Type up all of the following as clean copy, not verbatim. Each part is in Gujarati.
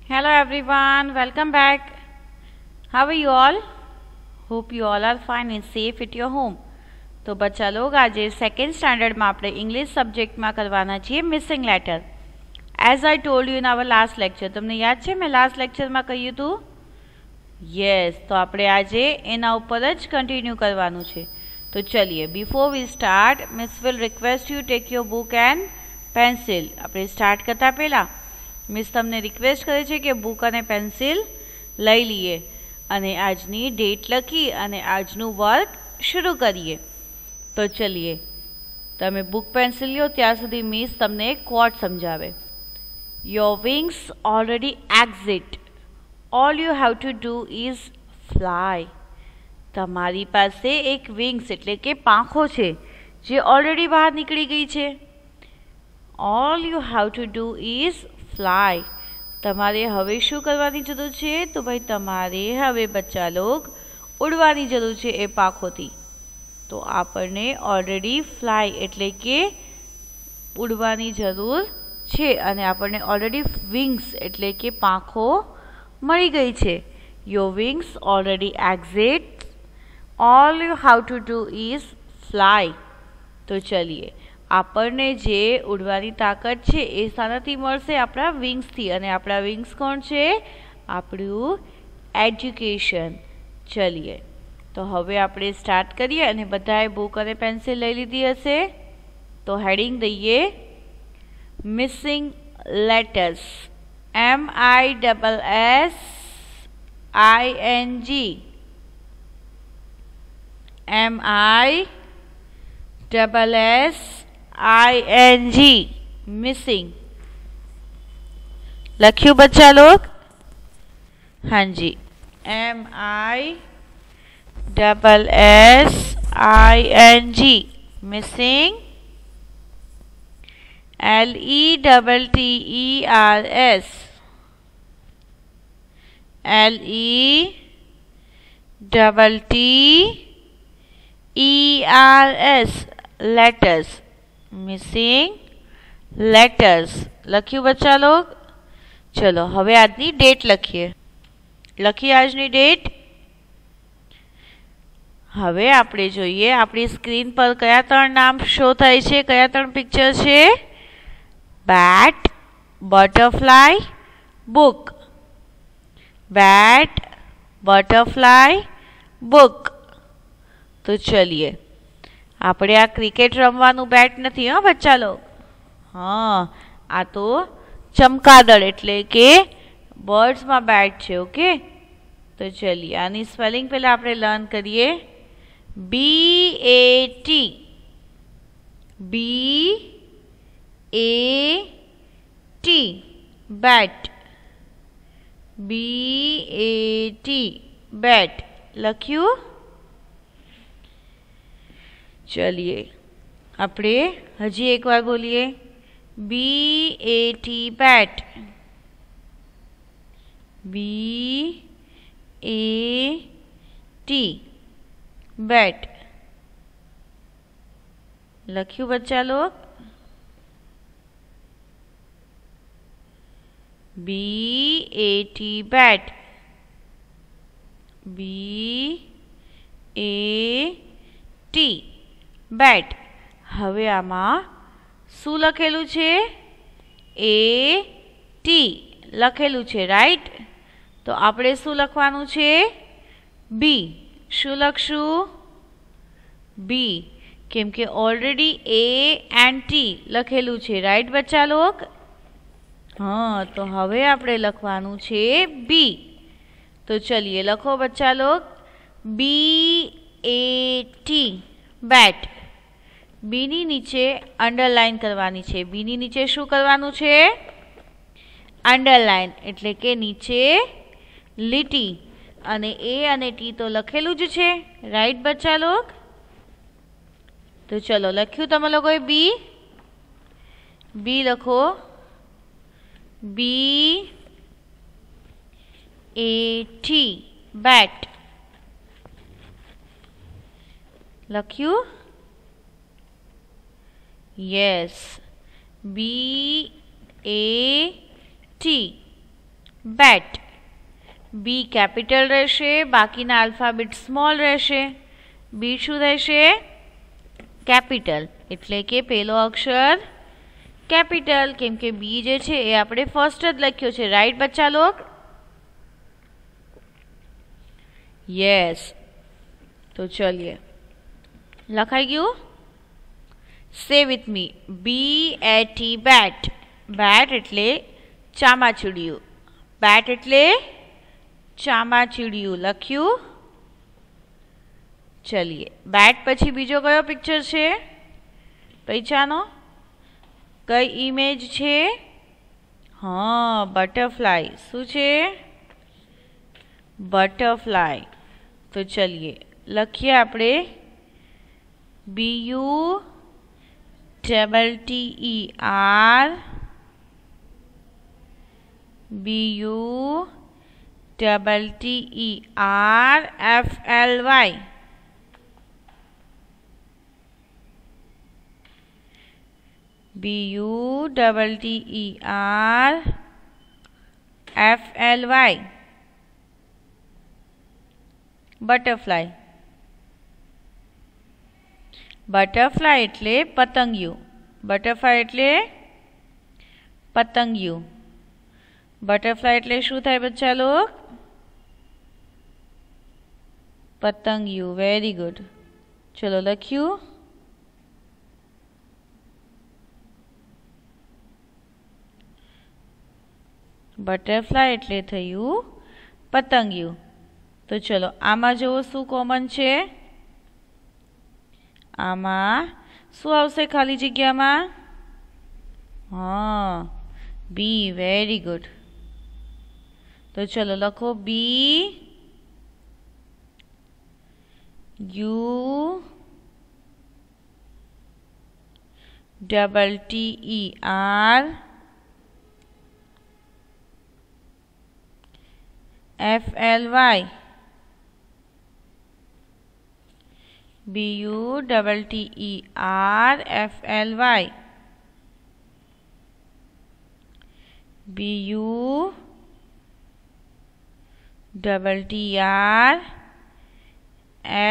Hello everyone, welcome back. How are you all? Hope you all are fine and safe at your home. તો બચ્ચા લોગ આજે સેકન્ડ સ્ટાન્ડર્ડમાં આપણે ઇંગ્લિશ સબ્જેક્ટમાં કરવાના છીએ missing letter. As I told you in our last lecture. તમને યાદ છે મેં લાસ્ટ લેક્ચરમાં કહ્યું હતું? યસ, તો આપણે આજે એના ઉપર જ કન્ટિન્યુ કરવાનું છે. તો ચલીએ, before we start miss will request you take your book and pencil. આપણે સ્ટાર્ટ કરતાં પહેલાં મિસ તમને રિક્વેસ્ટ કરે છે કે બુક અને પેન્સિલ લઈ લઈએ અને આજની ડેટ લખી અને આજનું વર્ક શરૂ કરીએ. તો ચલીએ, તમે બુક પેન્સિલ લ્યો ત્યાં સુધી મિસ તમને એક કોટ સમજાવે. Your wings already exit. All you have to do is fly. તમારી પાસે એક વિંગ્સ એટલે કે પાંખો છે જે ઓલરેડી બહાર નીકળી ગઈ છે. All you have to do is fly. તમારે હવે શું કરવાની જરૂર છે? તો ભાઈ તમારે હવે બચ્ચા લોગ ઉડવાની જરૂર છે એ પાંખોથી. તો આપણને ઓલરેડી ફ્લાય એટલે કે ઉડવાની જરૂર છે અને આપણને ઓલરેડી વિંગ્સ એટલે કે પાંખો મળી ગઈ છે. Your wings already exit. All you have to do is fly. તો ચલીએ, આપણને જે ઉડવાની તાકાત છે એ શાનાથી મળશે? આપણા વિંગ્સથી. અને આપણા વિંગ્સ કોણ છે? આપણું એજ્યુકેશન. ચલીએ, તો હવે આપણે સ્ટાર્ટ કરીએ અને બધાએ બુક અને પેન્સિલ લઈ લીધી હશે. તો હેડિંગ દઈએ મિસિંગ લેટર્સ. MISSING મિસિંગ લખ્યું બચ્ચા લોગ? હાજી, MISSING missing. LETTERS letters. Missing letters લખ્યું બચ્ચા લોગ? ચલો હવે આજની ડેટ લખીએ. લખીએ આજની ડેટ. હવે આપણે જોઈએ આપણી સ્ક્રીન પર કયા ત્રણ નામ શો થાય છે, કયા ત્રણ પિક્ચર છે? બેટ, બટરફ્લાય, બુક. બેટ, બટરફ્લાય, બુક. તો ચલીએ, આપણે આ ક્રિકેટ રમવાનું બેટ નથી હા બચ્ચા લોગ. હા, આ તો ચમકાદળ એટલે કે બર્ડ્સમાં બેટ છે. ઓકે, તો ચલીએ આની સ્પેલિંગ પહેલાં આપણે લર્ન કરીએ. BAT. BAT બેટ. BAT બેટ લખ્યું? ચલીએ, આપણે હજી એકવાર બોલીએ. BAT બેટ. BAT બેટ લખ્યું બચ્ચા લોગ? BAT બેટ. BAT બેટ. હવે આમાં શું લખેલું છે? AT લખેલું છે, રાઈટ? તો આપણે શું લખવાનું છે? B. શું લખશું? B, કેમ કે ઓલરેડી A and T લખેલું છે, રાઈટ બચ્ચા લોગ? હા, તો હવે આપણે લખવાનું છે B. તો ચલીએ, લખો બચ્ચા લોગ. BAT બેટ. બીની નીચે અંડરલાઇન કરવાની છે. બીની નીચે શું કરવાનું છે? અંડરલાઇન એટલે કે નીચે લીટી. અને A અને T તો લખેલું જ છે, રાઈટ બચ્ચા લોગ? તો ચલો લખ્યું તમે લોકોએ B? B લખો. BAT બેટ લખ્યું? યસ, BAT બેટ. બી કેપિટલ રહેશે, બાકીના આલ્ફાબેટ સ્મોલ રહેશે. બી શું રહેશે? કેપિટલ, એટલે કે પહેલો અક્ષર કેપિટલ, કેમ કે બી જે છે એ આપણે ફર્સ્ટ જ લખ્યો છે. રાઈટ બચ્ચા લોગ? યસ. તો ચલિए, લખાઈ ગયું? સે વિથ મી, BAT બેટ. બેટ એટલે ચામાચીડિયું. બેટ એટલે ચામાચીડિયું. લખ્યું? ચલિए, બેટ પછી બીજો કયો પિક્ચર છે? પહેચાનો? કઈ ઇમેજ છે? હા, બટરફ્લાય. શું છે? બટરફ્લાય. તો ચલિए, લખીએ આપણે BUTTER FLY. BUTTER FLY. Butterfly. Butterfly એટલે પતંગિયું. બટરફ્લાય એટલે પતંગિયું. બટરફ્લાય એટલે શું થાય બચ્ચા લોગ? પતંગિયું. Very good. ચલો લખ્યું? બટરફ્લાય એટલે થયું પતંગિયું. તો ચલો આમાં જુઓ શું કોમન છે. આમાં શું આવશે ખાલી જગ્યામાં? હા, બી. Very good. તો ચલો લખો BUTTERFLY. BUTTERFLY.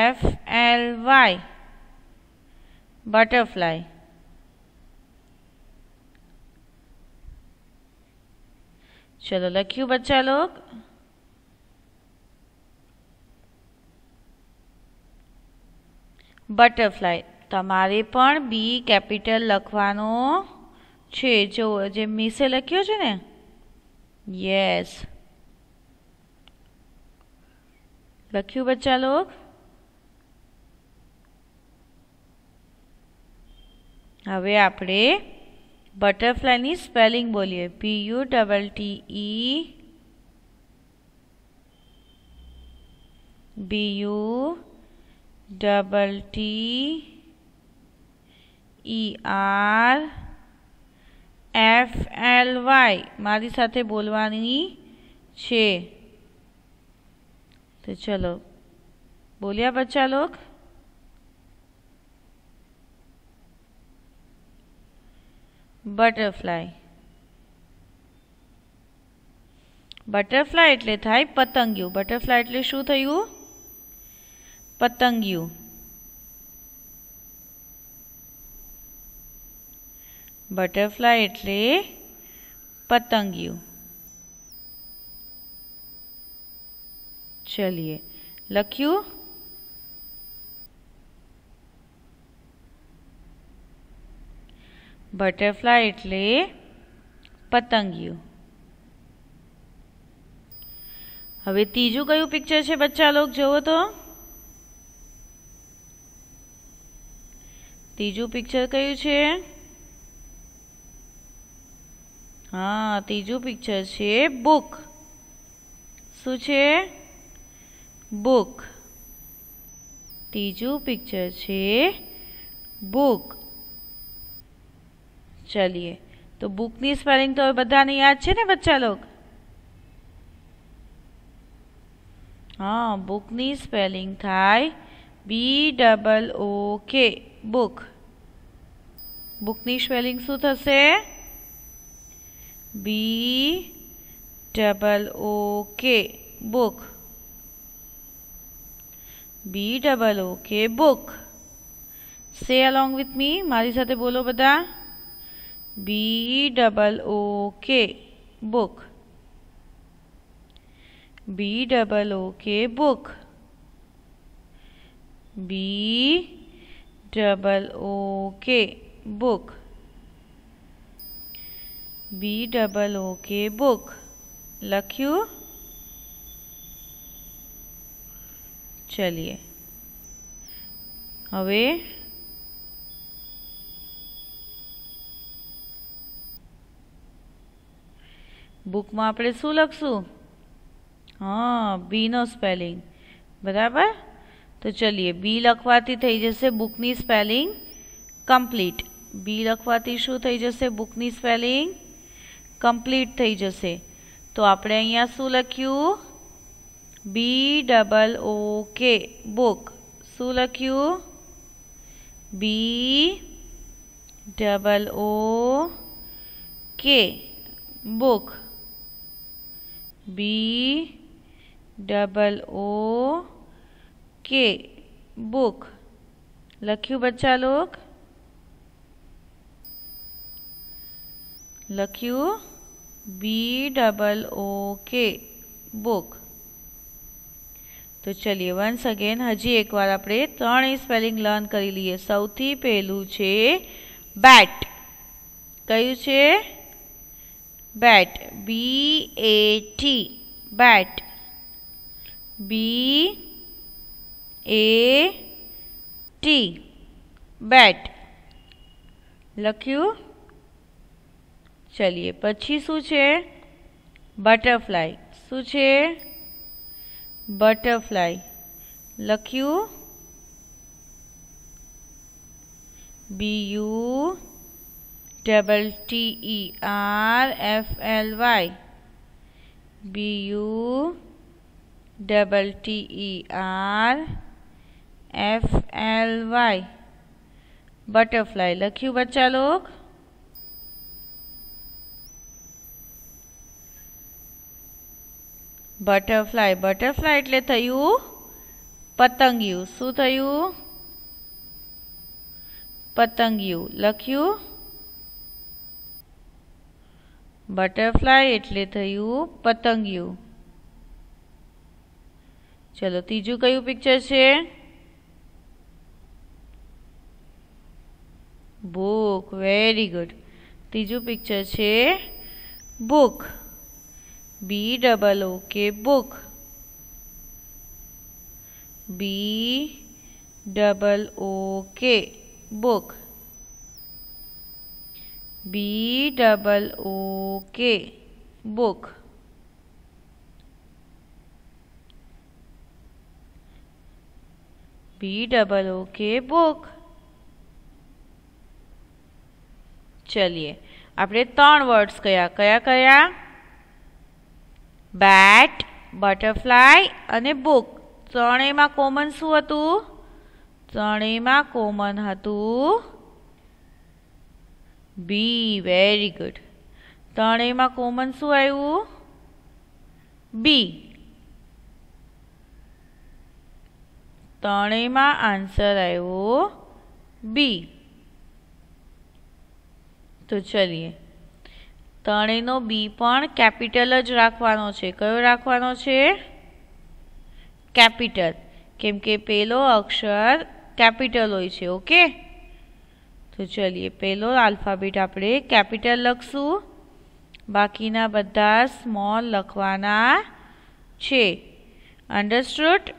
BUTTERFLY. બટરફ્લાય. ચલો લખ્યું બચ્ચા લોગ? બટરફ્લાય. તમારે પણ બી કેપિટલ લખવાનો છે. જો જે મિસે લખ્યો છે ને, યસ. લખ્યું બચ્ચા લોગ? હવે આપણે બટરફ્લાયની સ્પેલિંગ બોલીએ. BUTTERFLY. મારી સાથે બોલવાની છે. તો ચલો બોલ્યા બચ્ચા લોગ? બટરફ્લાય. બટરફ્લાય એટલે થાય પતંગિયું. બટરફ્લાય એટલે શું થયું? પતંગિયું. બટરફ્લાય એટલે પતંગિયું. ચલિए, લખ્યું? બટરફ્લાય એટલે પતંગિયું. હવે ત્રીજું કયું પિક્ચર છે બચ્ચા લોગ? જોવો તો ત્રીજું પિક્ચર કયું છે? હા, ત્રીજું પિક્ચર છે બુક. શું છે? બુક. ત્રીજું પિક્ચર છે બુક. ચલિए, તો બુકની સ્પેલિંગ તો બધાને યાદ છે ને બચ્ચા લોગ? હા, બુકની સ્પેલિંગ થાય BOOK. બુક. બુકની સ્પેલિંગ શું થશે? BUOOK. Double O K book, B double O K book. से अलोंग विथ मी, मारी साथे बोलो बधा, B double O K book, B double O K book, B double O K book, B double O K book. लख्यू? चलिए हवे बुक में आपणे शुं लखशुं? हाँ, बी नो स्पेलिंग बराबर। तो चलिए बी लखवाथी थई जशे बुकनी स्पेलिंग कम्प्लीट। बी लखवाथी शुं थई जशे बुकनी स्पेलिंग कम्प्लीट थई जशे। तो आपणे अहींया शुं लख्युं? B double O K book. शुं लख्युं? B double O K book, B double O K book. लख्यू बच्चा लोग? लख्यू? B double O K book. तो चलिए वंस अगेन हजी एक बार आपणे त्रणेय स्पेलिंग लर्न करी लीए। सौथी पहेलुं छे बेट। कयुं छे? Bat, B A T bat, B A T bat. लख्यू? चलिए पछी शुं छे? बटरफ्लाई। शुं छे? बटरफ्लाई। लख्यू? B U double T E R F L Y, B U double T E R F L Y butterfly. लख्यू बच्चा लोग? बटरफ्लाई, बटरफ्लाई एटले थयुं पतंगिયું। शुं थयुं? पतंगिયું। लख्यू? बटरफ्लाई एटले थयुं पतंगिયું। चलो तीजू कયું पिक्चर छे? बुक। Very good. तीजू पिक्चर छे book, B double O K book, B double O K book, B double O K book, B double O K book. चलिए आपणे त्रण वर्ड्स कया कया कया? बेट, बटरफ्लाई अने बुक। त्रणेयमां कॉमन शुं हतुं? त्रणेयमां कॉमन हतुं बी। Very good. त्रणेयमां कॉमन शुं आव्युं? बी। त्रणेयमां आंसर आव्यो बी। तो चलिए त्रणेयनो बी पण केपिटल ज राखवानो छे। कयो राखवानो छे? केपिटल, केम के पेलो अक्षर केपिटल होय छे। ओके। तो चलिए पेलो अल्फाबेट आपणे केपिटल लखशुं, बाकीना बधा स्मॉल लखवाना छे। अंडरस्टूड?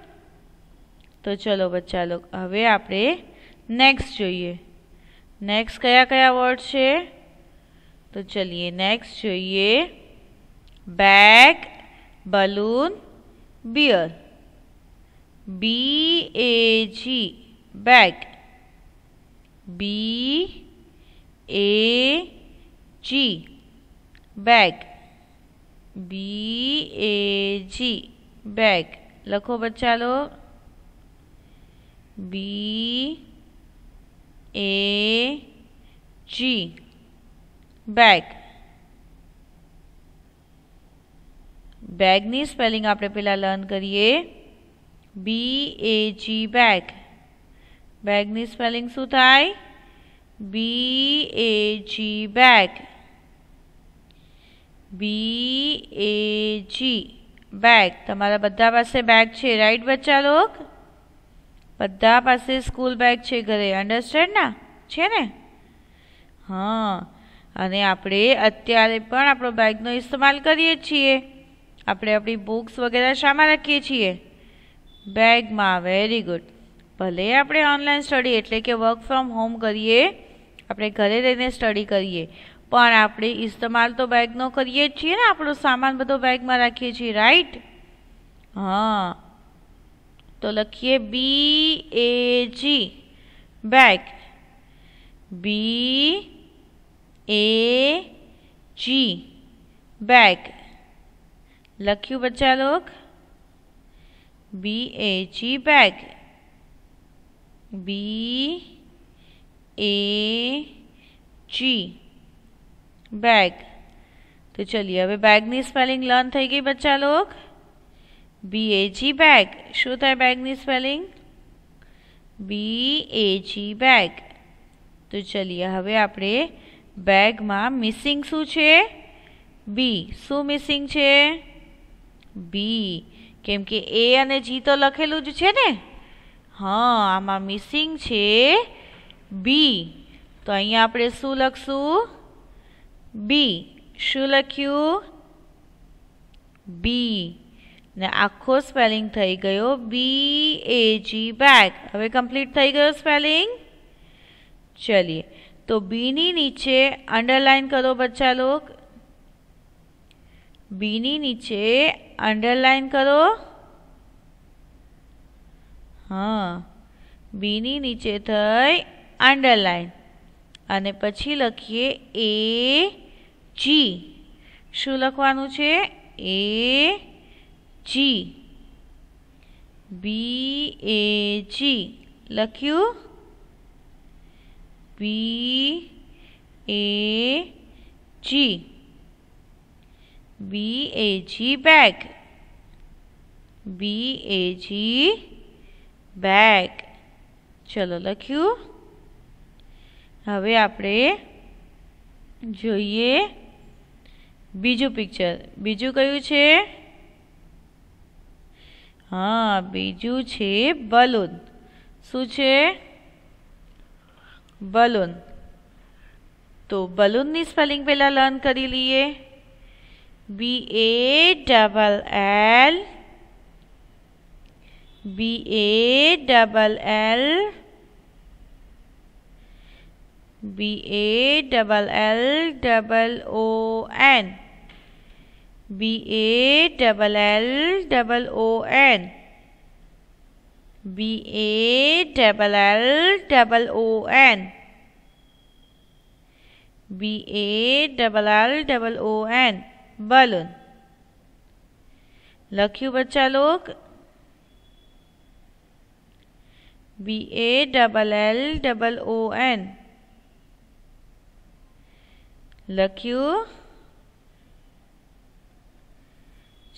तो चलो बच्चा लोग हवे आपणे नेक्स्ट जोईए। नेक्स्ट कया कया वर्ड छे? तो चलिए नेक्स्ट जोईए बैग, बलून, बियर। बी ए जी बैग, बी ए जी बैग, बी ए जी बैग। लखो बच्चा लोग। बी ए जी बैग। બેગની સ્પેલિંગ આપણે પહેલાં લર્ન કરીએ. BAG bag. બેગની સ્પેલિંગ શું થાય? BAG bag. BAG bag. તમારા બધા પાસે બેગ છે, રાઈટ બચ્ચા લોગ? બધા પાસે સ્કૂલ બેગ છે ઘરે, અન્ડરસ્ટેન્ડ ના છે ને? હા, અને આપણે અત્યારે પણ આપણો બેગનો ઇસ્તેમાલ કરીએ છીએ. આપણે આપણી બુક્સ વગેરે શામાં રાખીએ છીએ? બેગમાં. Very good. ભલે આપણે ઓનલાઈન સ્ટડી એટલે કે વર્ક ફ્રોમ હોમ કરીએ, આપણે ઘરે રહીને સ્ટડી કરીએ, પણ આપણે ઇસ્તેમાલ તો બેગનો કરીએ જ છીએ ને. આપણો સામાન બધો બેગમાં રાખીએ છીએ, રાઈટ? હા, તો લખીએ BAG બેગ. BAG bag. લખ્યું બચ્ચા log? BAG bag. BAG bag. તો ચલિए હવે બેગની સ્પેલિંગ લર્ન થઈ ગઈ બચ્ચા લોગ. BAG bag. શું થાય બેગની સ્પેલિંગ? BAG bag. તો ચલિए હવે આપણે બેગમાં મિસિંગ શું છે? બી. શું મિસિંગ છે? બી. કેમ કે A અને G તો લખેલું જ છે ને. હા, આમાં મિસિંગ છે બી. તો અહીંયા આપણે શું લખશું? બી. શું લખ્યું? બી. ને આખો સ્પેલિંગ થઈ ગયો BAG બેગ. હવે કમ્પ્લીટ થઈ ગયો સ્પેલિંગ. ચલિए, તો બીની નીચે અંડરલાઈન કરો બચ્ચા લોગ. બીની નીચે અંડરલાઈન કરો. હા, બીની નીચે થઈ અંડરલાઈન અને પછી લખીએ AG. શું લખવાનું છે? AG. BAG લખ્યું? BAG. BAG bag. BAG bag. ચલો લખ્યું. હવે આપણે જોઈએ બીજું પિક્ચર. બીજું કયું છે? હા, બીજું છે બલૂન. શું છે? બલૂન. તો બલૂનની સ્પેલિંગ પહેલા લર્ન કરી લઈએ. BALL. BALL. BALLON. BALLON. BALLON. BALLON. Balloon. લખ્યું બચ્ચા લોગ? BALLON. લખ્યું?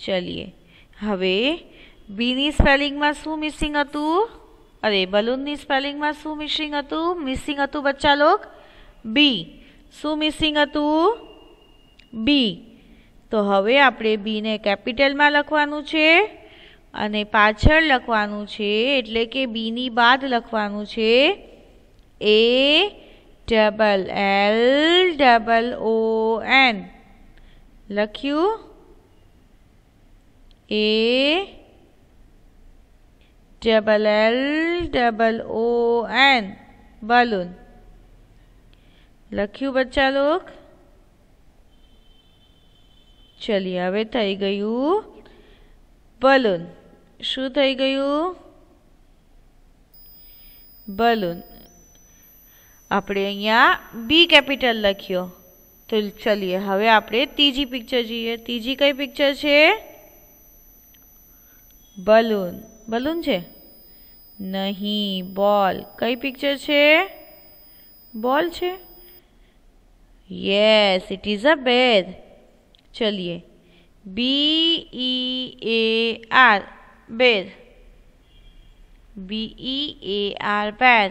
ચલિए હવે બીની સ્પેલિંગમાં શું મિસિંગ હતું? અરે, બલૂનની સ્પેલિંગમાં શું મિસિંગ હતું? મિસિંગ હતું બચ્ચા લોગ બી. શું મિસિંગ હતું? બી. તો હવે આપણે બીને કેપિટલમાં લખવાનું છે અને પાછળ લખવાનું છે, એટલે કે બીની બાદ લખવાનું છે ALLON. લખ્યું? ALLON. બલૂન. લખ્યું બચ્ચા લોગ? ચલિए હવે થઈ ગયું બલૂન. શું થઈ ગયું? બલૂન. આપણે અહીંયા બી કેપિટલ લખ્યો. તો ચલિए હવે આપણે ત્રીજી પિક્ચર જોઈએ. ત્રીજી કઈ પિક્ચર છે? બલૂન. બલૂન છે? નહીં, બોલ. કઈ પિક્ચર છે? બોલ છે? Yes, it is a bear. ચલિए B-E-A-R, bear. B-E-A-R, bear.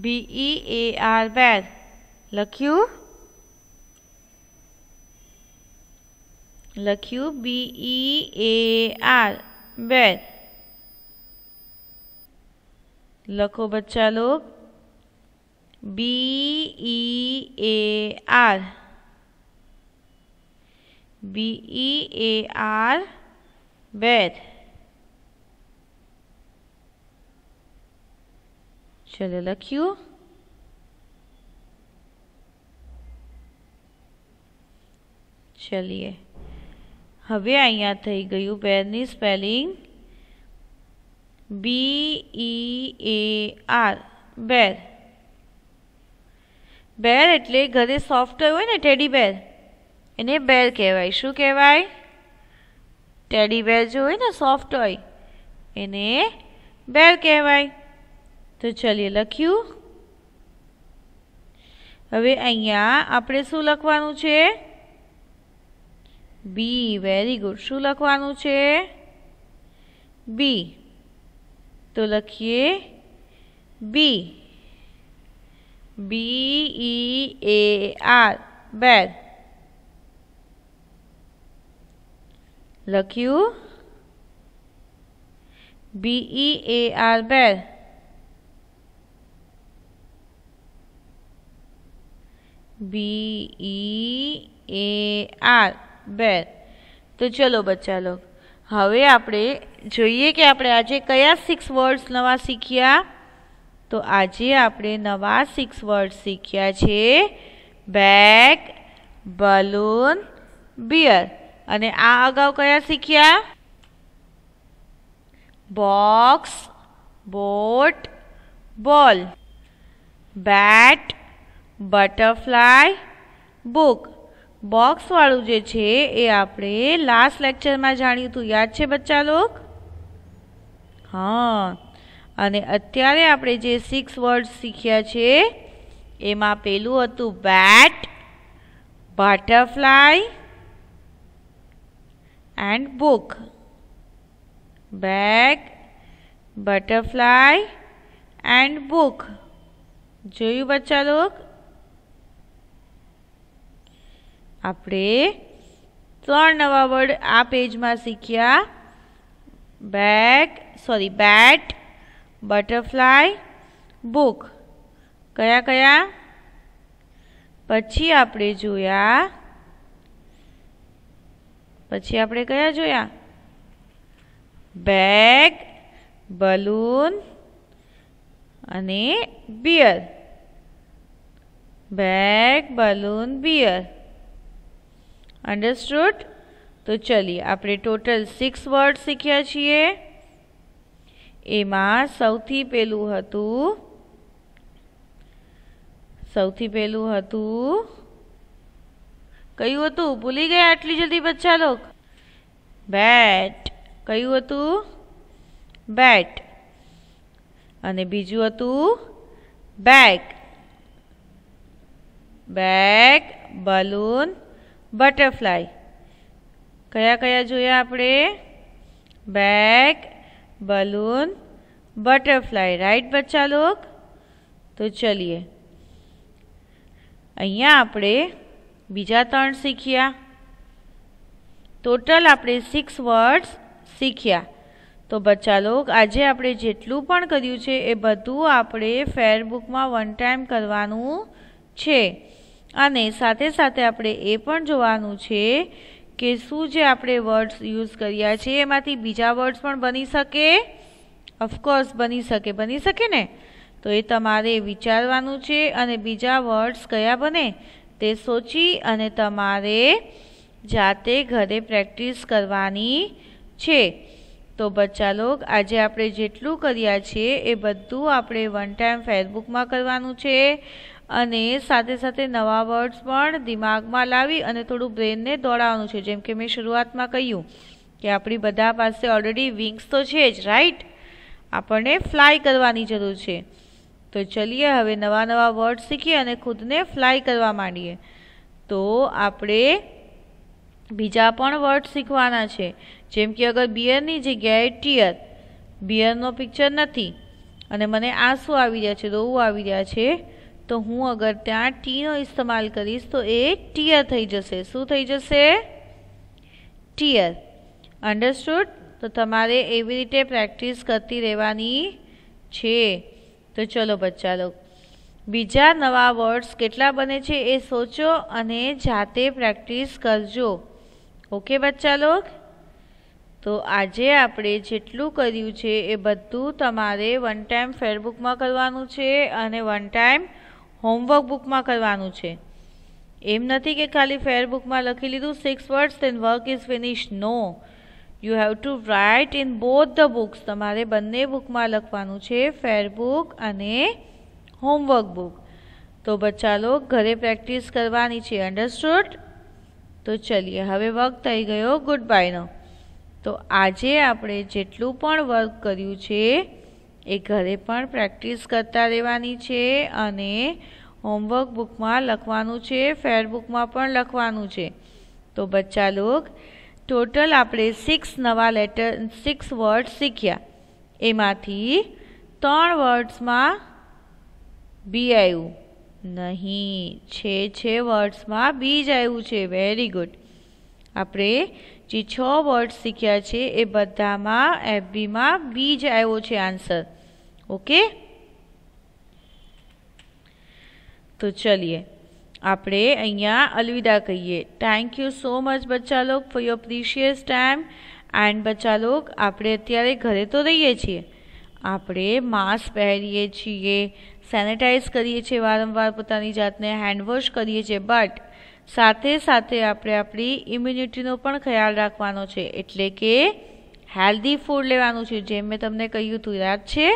B-E-A-R, bear. લખ્યું B-E-A-R, bear. લખો બચ્ચા લોગ B-E-A-R, B-E-A-R, bear. ચલો લખ્યું. ચલીએ હવે અહીંયા થઈ ગયું બેરની સ્પેલિંગ B-E-A-R, બેર. બેર એટલે ઘરે સોફ્ટ હોય ને ટેડી બેર, એને બેર કહેવાય. શું કહેવાય? ટેડી બેર જો હોય ને સોફ્ટ હોય એને બેર કહેવાય. તો ચલીએ લખ્યું. હવે અહીંયા આપણે શું લખવાનું છે? બી. Very good. શું લખવાનું છે? બી. તો લખીએ બી. B-E-A-R, બેર. લખ્યું B-E-A-R, બેર. B-E-A-R, બેર. તો ચલો બચ્ચા લોગ હવે આપણે જોઈએ કે આપણે આજે કયા 6 વર્ડ્સ નવા શીખ્યા. તો આજે આપણે નવા 6 વર્ડ્સ શીખ્યા છે બેગ, બલૂન, બિયર. અને આ અગાઉ કયા શીખ્યા? બોક્સ, બોટ, બોલ, બેટ, બટરફ્લાય, બુક. બોક્સ વાળું જે છે એ આપણે લાસ્ટ લેક્ચરમાં જાણ્યું હતું, યાદ છે બચ્ચા લોગ? હા. અને અત્યારે આપણે જે 6 વર્ડ શીખ્યા છે એમાં પેલું હતું bat, butterfly and book. Bag, butterfly and book. જોયું બચ્ચા લોગ? આપણે 3 નવા વર્ડ આ પેજમાં શીખ્યા. Bat, butterfly, book. કયા કયા? પછી આપણે કયા જોયા? બેગ, બલૂન અને bear. Bag, balloon, bear. Understood? તો ચલીએ આપણે ટોટલ 6 વર્ડ શીખ્યા છીએ. એમાં સૌથી પહેલું હતું કયું હતું? ભૂલી ગયા આટલી જલ્દી બચ્ચા લોગ? બેટ. કયું હતું? બેટ. અને બીજું હતું બેગ. Bag, balloon, butterfly. કયા કયા જોયા આપણે? Bag, balloon, butterfly. રાઈટ બચ્ચા લોગ? તો ચલીએ અહીંયા આપણે બીજા 3 શીખ્યા. ટોટલ આપણે 6 વર્ડ્સ શીખ્યા. તો બચ્ચા લોગ આજે આપણે જેટલું પણ કર્યું છે એ બધું આપણે ફેરબુકમાં 1 ટાઈમ કરવાનું છે. અને સાથે સાથે આપણે એ પણ જોવાનું છે કે શું જે આપણે વર્ડ્સ યુઝ કર્યા છે એમાંથી બીજા વર્ડ્સ પણ બની શકે? ઓફકોર્સ બની શકે ને? તો એ તમારે વિચારવાનું છે અને બીજા વર્ડ્સ કયા બને તે સોચી અને તમારે જાતે ઘરે પ્રેક્ટિસ કરવાની છે. તો બચ્ચા લોગ આજે આપણે જેટલું કર્યા છે એ બધું આપણે 1 ટાઈમ ફેરબુકમાં કરવાનું છે. અને સાથે સાથે નવા વર્ડ્સ પણ દિમાગમાં લાવી અને થોડું બ્રેનને દોડાવવાનું છે. જેમ કે મેં શરૂઆતમાં કહ્યું કે આપણી બધા પાસે ઓલરેડી વિંગ્સ તો છે જ, રાઈટ? આપણને ફ્લાય કરવાની જરૂર છે. तो चलिए हवे नवा नवा वर्ड सीखीए अने खुदने फ्लाय करवा मांडीए। तो आपणे बीजा पण वर्ड सीखवाना छे, जेम के अगर बियरनी जग्याए टीयर, बियरनो पिक्चर नथी अने मने आंसू आवी रह्या छे, रोवुं आवी रह्या छे, तो हूँ अगर त्यां टी नो इस्तेमाल करीश तो ए टीयर थई जशे। शुं थई जशे? टीयर। अंडरस्टूड? तो तमारे एवी रीते प्रेक्टिस करती रहेवानी छे। तो चलो बच्चा लोग बीजा नवा वर्ड्स केटला बने छे ए सोचो अने जाते प्रेक्टिस करजो। ओके बच्चा लोग? तो आजे आपणे जेटलुं कर्युं छे ए बधुं तमारे वन टाइम फेरबुक में करवानुं छे अने वन टाइम होमवर्क बुक में करवानुं छे। एम नथी के खाली फेरबुक में लखी लीधुं 6 words then work is finish. No, you have to write in both the books. तमारे बंने बुक में लखवानुं छे, फेरबुक अने होमवर्क बुक। तो बच्चा लोग घरे प्रेक्टिस करवानी छे। अंडरस्टूड? तो चलिए हवे वक्त थई गयो गुड बाय नो। तो आजे आपणे जेटलुं पण वर्क कर्युं छे ए घरे पण प्रेक्टिस करता रहेवानी छे अने होमवर्क बुक में लखवानुं छे, फेरबुक में पण लखवानुं छे। तो बच्चा लोग टोटल आपणे 6 नवा लेटर 6 वर्ड सीख्या। एमांथी 3 वर्ड्स में बी आव्युं नहीं, 6 वर्ड्स में बीज आव्युं छे। Very good. आपणे जे 6 वर्ड्स सीख्या छे ए बधामां एफबी में बीज आव्यो छे आंसर। ओके? तो चलिए आपणे अहींया अलविदा कहीए। थैंक यू सो मच बच्चा लोग for your precious time. And बच्चा लोग आपणे अत्यारे घरे तो रहीए छीए, आपणे मास्क पहेरीए छीए, सेनेटाइज करीए छीए, वारंवार पोतानी जातने हेन्डवॉश करीए छीए, बट साथे साथे आपणे आपणी इम्युनिटीनो पण ख्याल राखवानो छे। एटले के हेल्धी फूड लेवानुं छे, जेम मैं तमने कह्युं तुं याद छे?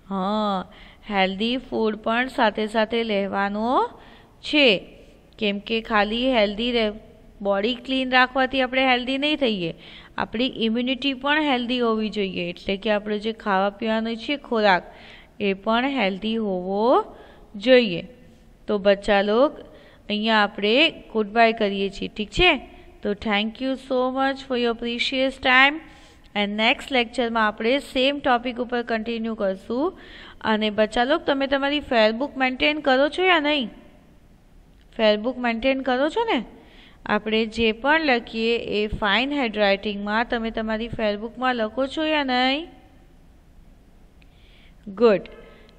हाँ, हेल्धी फूड पण साथे साथे लेवानो छे। केम के खाली हेल्धी बॉडी क्लीन राखवाथी आपणे हेल्धी नहीं थईए, आपणी इम्युनिटी पण हेल्धी होवी जोईए। एटले के आपणे जे खावा पीवानो छे खोराक ए पण हेल्धी होवो जोईए। तो बच्चा लोग अहींया आपणे गुड बाय करीए छीए, ठीक छे? तो thank you so much for your precious time. And next lecture में आपणे सेम टॉपिक पर कंटिन्यू करशुं। अने बच्चा लोग तमे तमारी फेरबुक मेन्टेन करो छो या नहीं? फेरबुक मेन्टेन करो छो ने? आपणे जे पण लखीए ए फाइन हेन्डराइटिंग में तमे तमारी फेरबुक में लखो छो या नहीं? गुड।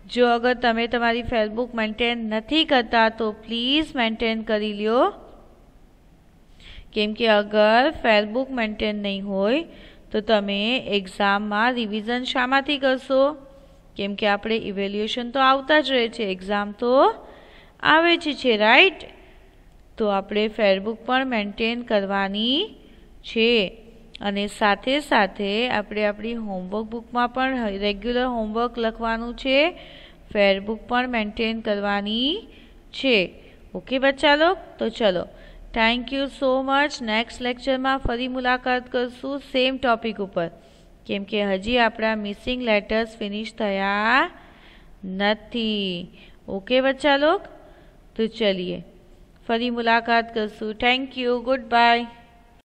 जो अगर तमे तमारी फेरबुक मेन्टेन नहीं करता तो प्लीज मेन्टेन करी ल्यो। केम के अगर फेरबुक मेन्टेन नहीं होय तो तमे एक्जाम में रिविजन शामांथी करशो? केम के आपणे इवेल्युएशन तो आवता ज रहे छे, एक्जाम तो आवे ज छे, राइट? तो आपणे फेरबुक पण मेन्टेन करवानी छे अने साथे साथे आपणे आपणी होमवर्क बुक में पण रेग्युलर होमवर्क लखवानुं छे, फेरबुक पण मेन्टेन करवानी छे। ओके बच्चा लोग? तो चलो thank you so much. Next lecture में फरी मुलाकात करशुं सेम टॉपिक पर, केम के हजी आपणा मिसिंग लेटर्स फिनिश थया नथी। ओके बच्चा लोग? तो चलिए फरी मुलाकात करशुं। Thank you, good bye.